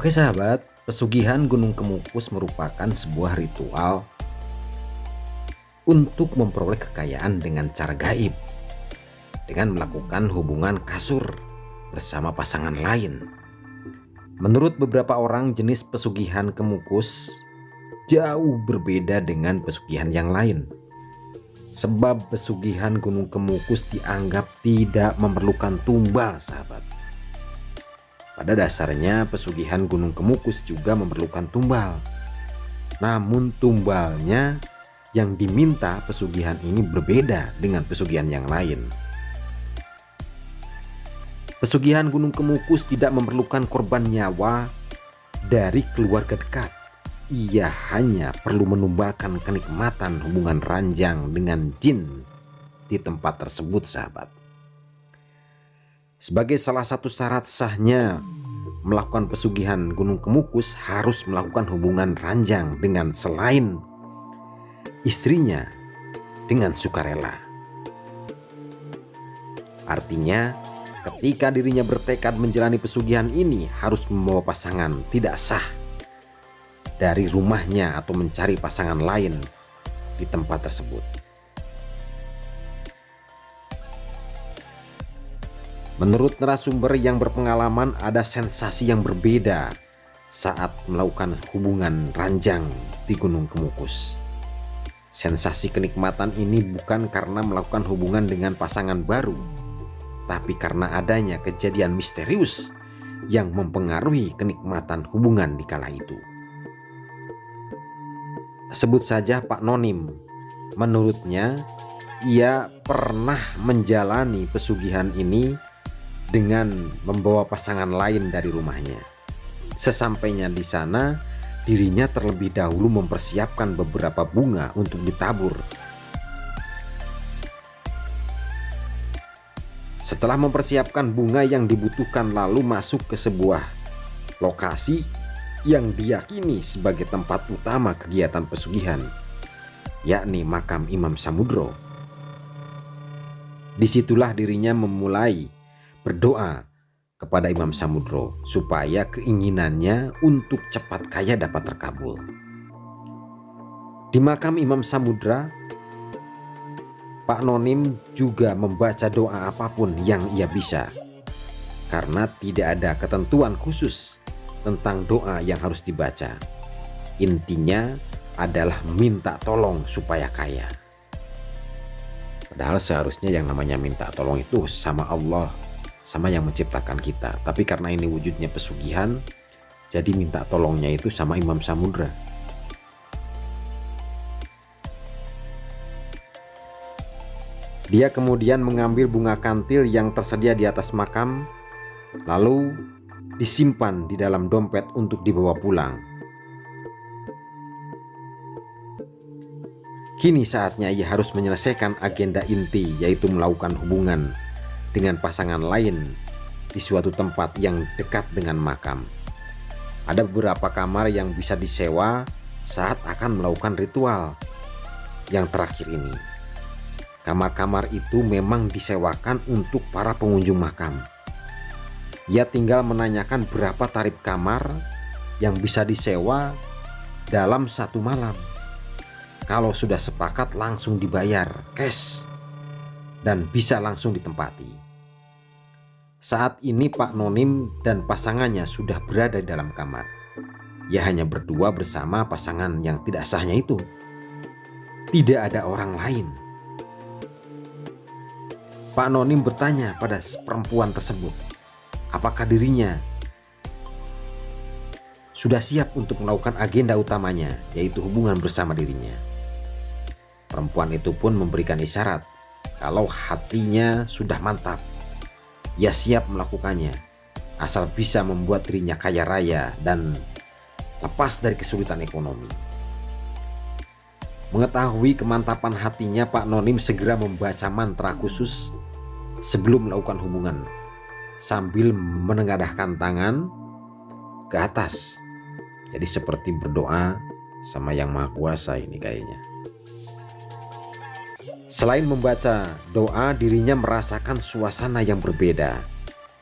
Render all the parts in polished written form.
Oke sahabat, pesugihan Gunung Kemukus merupakan sebuah ritual untuk memperoleh kekayaan dengan cara gaib, dengan melakukan hubungan kasur bersama pasangan lain. Menurut beberapa orang, jenis pesugihan Kemukus jauh berbeda dengan pesugihan yang lain. Sebab pesugihan Gunung Kemukus dianggap tidak memerlukan tumbal, sahabat. Pada dasarnya pesugihan Gunung Kemukus juga memerlukan tumbal. Namun tumbalnya yang diminta pesugihan ini berbeda dengan pesugihan yang lain. Pesugihan Gunung Kemukus tidak memerlukan korban nyawa dari keluarga dekat. Ia hanya perlu menumbalkan kenikmatan hubungan ranjang dengan jin di tempat tersebut, sahabat. Sebagai salah satu syarat sahnya melakukan pesugihan Gunung Kemukus harus melakukan hubungan ranjang dengan selain istrinya dengan sukarela. Artinya, ketika dirinya bertekad menjalani pesugihan ini harus membawa pasangan tidak sah dari rumahnya atau mencari pasangan lain di tempat tersebut. Menurut narasumber yang berpengalaman, ada sensasi yang berbeda saat melakukan hubungan ranjang di Gunung Kemukus. Sensasi kenikmatan ini bukan karena melakukan hubungan dengan pasangan baru, tapi karena adanya kejadian misterius yang mempengaruhi kenikmatan hubungan di kala itu. Sebut saja Pak Nonim. Menurutnya, ia pernah menjalani pesugihan ini dengan membawa pasangan lain dari rumahnya. Sesampainya di sana, dirinya terlebih dahulu mempersiapkan beberapa bunga untuk ditabur. Setelah mempersiapkan bunga yang dibutuhkan, lalu masuk ke sebuah lokasi yang diyakini sebagai tempat utama kegiatan pesugihan, yakni makam Imam Samudro. Disitulah dirinya memulai berdoa kepada Imam Samudro supaya keinginannya untuk cepat kaya dapat terkabul. Di makam Imam Samudra, Pak Nonim juga membaca doa apapun yang ia bisa, karena tidak ada ketentuan khusus tentang doa yang harus dibaca. Intinya adalah minta tolong supaya kaya. Padahal seharusnya yang namanya minta tolong itu sama Allah, sama yang menciptakan kita. Tapi karena ini wujudnya pesugihan, jadi minta tolongnya itu sama Imam Samudra. Dia kemudian mengambil bunga kantil yang tersedia di atas makam, lalu disimpan di dalam dompet untuk dibawa pulang. Kini saatnya ia harus menyelesaikan agenda inti, yaitu melakukan hubungan dengan pasangan lain di suatu tempat yang dekat dengan makam. Ada beberapa kamar yang bisa disewa saat akan melakukan ritual yang terakhir ini. Kamar-kamar itu memang disewakan untuk para pengunjung makam. Ia tinggal menanyakan berapa tarif kamar yang bisa disewa dalam satu malam. Kalau sudah sepakat langsung dibayar cash dan bisa langsung ditempati. Saat ini Pak Nonim dan pasangannya sudah berada di dalam kamar. Ia hanya berdua bersama pasangan yang tidak sahnya itu. Tidak ada orang lain. Pak Nonim bertanya pada perempuan tersebut, apakah dirinya sudah siap untuk melakukan agenda utamanya, yaitu hubungan bersama dirinya. Perempuan itu pun memberikan isyarat kalau hatinya sudah mantap. Ia siap melakukannya, asal bisa membuat dirinya kaya raya dan lepas dari kesulitan ekonomi. Mengetahui kemantapan hatinya, Pak Nonim segera membaca mantra khusus sebelum melakukan hubungan, sambil menengadahkan tangan ke atas. Jadi seperti berdoa sama Yang Maha Kuasa ini kayaknya. Selain membaca doa, dirinya merasakan suasana yang berbeda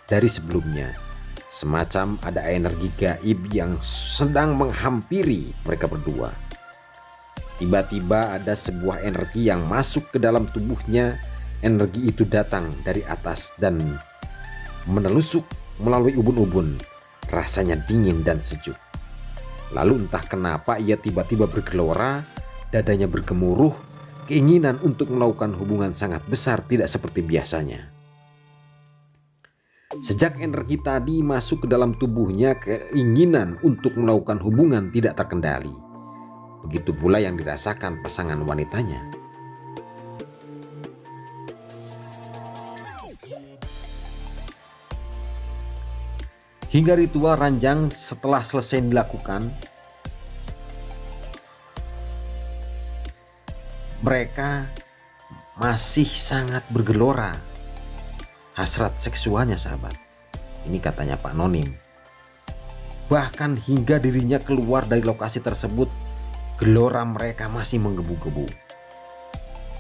dari sebelumnya. semacam ada energi gaib yang sedang menghampiri mereka berdua. Tiba-tiba ada sebuah energi yang masuk ke dalam tubuhnya. Energi itu datang dari atas dan menelusuk melalui ubun-ubun. Rasanya dingin dan sejuk. Lalu entah kenapa ia tiba-tiba bergelora, dadanya bergemuruh, keinginan untuk melakukan hubungan sangat besar, tidak seperti biasanya. Sejak energi tadi masuk ke dalam tubuhnya, keinginan untuk melakukan hubungan tidak terkendali. Begitu pula yang dirasakan pasangan wanitanya. Hingga ritual ranjang setelah selesai dilakukan, mereka masih sangat bergelora hasrat seksualnya, sahabat. Ini katanya Pak Nonim. Bahkan hingga dirinya keluar dari lokasi tersebut, gelora mereka masih menggebu-gebu.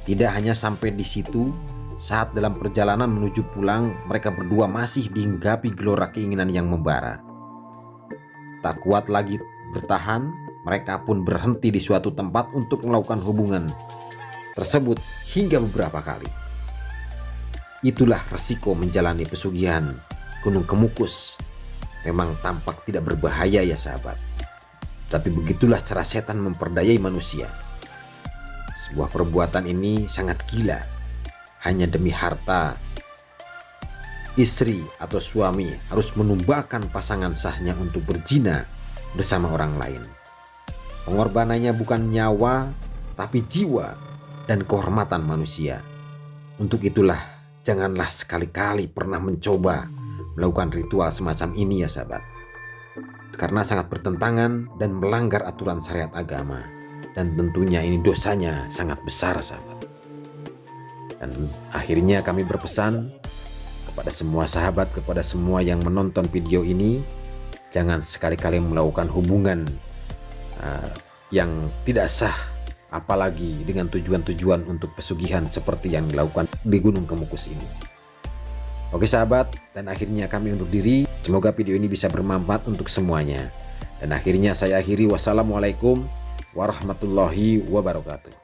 Tidak hanya sampai di situ, saat dalam perjalanan menuju pulang, mereka berdua masih dihinggapi gelora keinginan yang membara. Tak kuat lagi bertahan, mereka pun berhenti di suatu tempat untuk melakukan hubungan tersebut hingga beberapa kali. Itulah resiko menjalani pesugihan Gunung Kemukus. Memang tampak tidak berbahaya ya sahabat, tapi begitulah cara setan memperdayai manusia. Sebuah perbuatan ini sangat gila. Hanya demi harta, istri atau suami harus menumbalkan pasangan sahnya untuk berzina bersama orang lain. Pengorbanannya bukan nyawa, tapi jiwa dan kehormatan manusia. Untuk itulah janganlah sekali-kali pernah mencoba melakukan ritual semacam ini ya sahabat, karena sangat bertentangan dan melanggar aturan syariat agama, dan tentunya ini dosanya sangat besar sahabat. Dan akhirnya kami berpesan kepada semua sahabat, kepada semua yang menonton video ini, jangan sekali-kali melakukan hubungan yang tidak sah, apalagi dengan tujuan-tujuan untuk pesugihan seperti yang dilakukan di Gunung Kemukus ini. Oke sahabat, dan akhirnya kami undur diri. Semoga video ini bisa bermanfaat untuk semuanya. Dan akhirnya saya akhiri, wassalamualaikum warahmatullahi wabarakatuh.